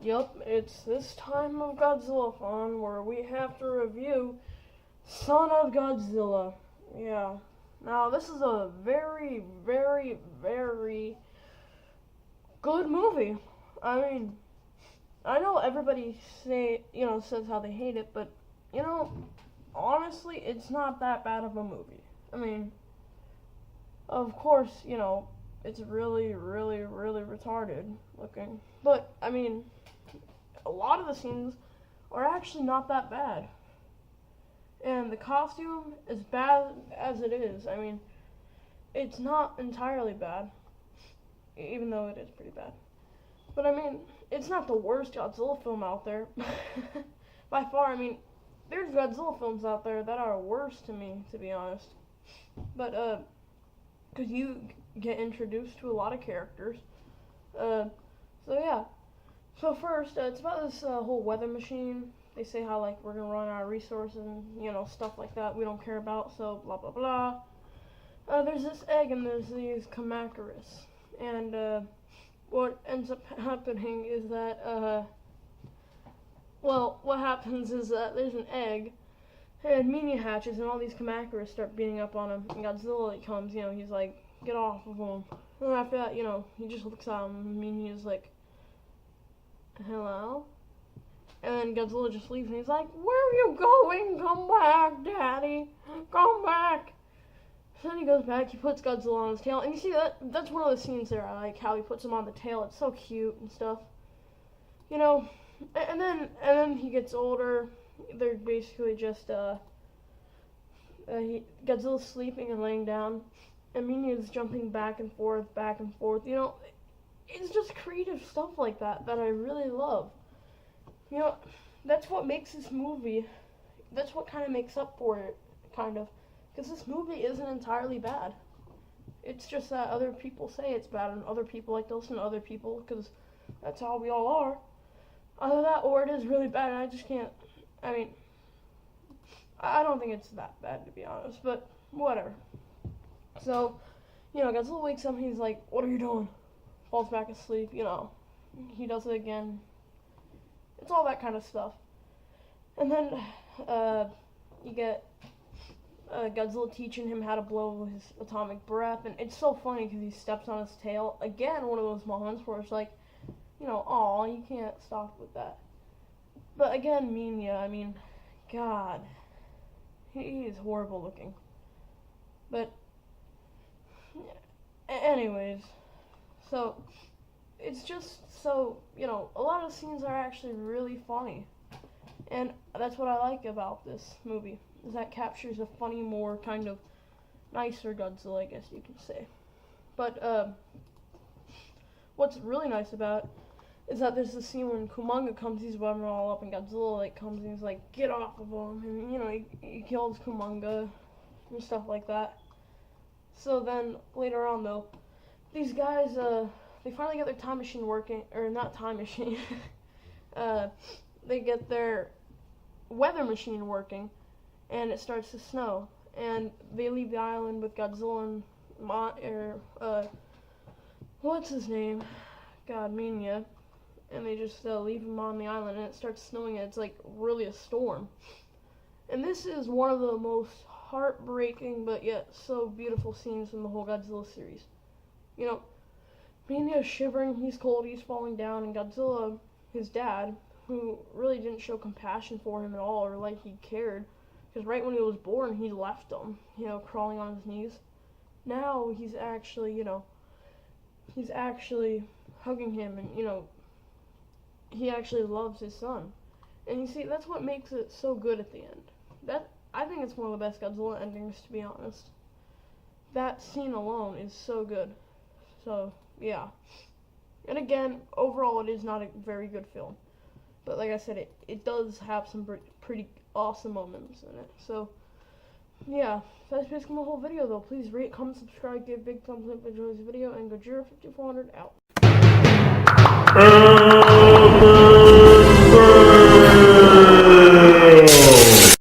Yup, it's this time of Godzilla Thon where we have to review Son of Godzilla. Yeah. Now, this is a very, very, very good movie. I mean, I know everybody says how they hate it, but, honestly, it's not that bad of a movie. I mean, of course, it's really, really, really retarded looking. But, I mean, a lot of the scenes are actually not that bad. And the costume, as bad as it is, I mean, it's not entirely bad. Even though it is pretty bad. But, I mean, it's not the worst Godzilla film out there. By far, I mean, there's Godzilla films out there that are worse to me, to be honest. But, because you get introduced to a lot of characters. So yeah. So first, it's about this whole weather machine. They say how, like, we're gonna run out of resources and, stuff like that we don't care about, so blah blah blah. There's this egg and there's these Kamacuras. And, what ends up happening is that, what happens is that there's an egg, and Minya hatches, and all these Kamacuras start beating up on him, and Godzilla comes, he's like, get off of him. And then after that, he just looks at him, and Minya's like, hello? And then Godzilla just leaves, and he's like, where are you going? Come back, Daddy. Come back. So then he goes back, he puts Godzilla on his tail, and you see, that's one of the scenes there, I like how he puts him on the tail. It's so cute and stuff. And then he gets older. They're basically just, Godzilla's sleeping and laying down, and Minya's jumping back and forth. It's just creative stuff like that I really love. That's what makes this movie, that's what kind of makes up for it, kind of. Because this movie isn't entirely bad. It's just that other people say it's bad, and other people like to listen to other people, because that's how we all are. Either that, or it is really bad, and I just can't, I don't think it's that bad, to be honest, but whatever. So, Godzilla wakes up, and he's like, what are you doing? Falls back asleep, he does it again. It's all that kind of stuff. And then, you get Godzilla teaching him how to blow his atomic breath, and it's so funny because he steps on his tail. Again, one of those moments where it's like, aw, you can't stop with that. But again, Minya, God, he is horrible looking. But, anyways, so, it's just so, a lot of scenes are actually really funny. And that's what I like about this movie, is that captures a funny, more kind of nicer Godzilla, I guess you could say. But, what's really nice about it is that there's this scene when Kumonga comes, he's webbing all up, and Godzilla, comes and he's like, get off of him, and, he kills Kumonga and stuff like that. So then, later on, though, these guys, they finally get their time machine working, or not time machine, they get their weather machine working, and it starts to snow, and they leave the island with Godzilla and what's his name? God, Minya, and they just leave him on the island, and it starts snowing, and it's like really a storm. And this is one of the most heartbreaking, but yet so beautiful scenes in the whole Godzilla series. Minya's shivering, he's cold, he's falling down, and Godzilla, his dad, who really didn't show compassion for him at all, or like he cared, because right when he was born, he left him, crawling on his knees. Now, he's actually, he's actually hugging him, and, he actually loves his son. And you see, that's what makes it so good at the end. I think it's one of the best Godzilla endings, to be honest. That scene alone is so good. So, yeah. And again, overall, it is not a very good film. But like I said, it does have some pretty awesome moments in it. So, yeah. That's basically my whole video, though. Please rate, comment, subscribe, give a big thumbs up if you enjoyed this video, and Godzilla 5400 out.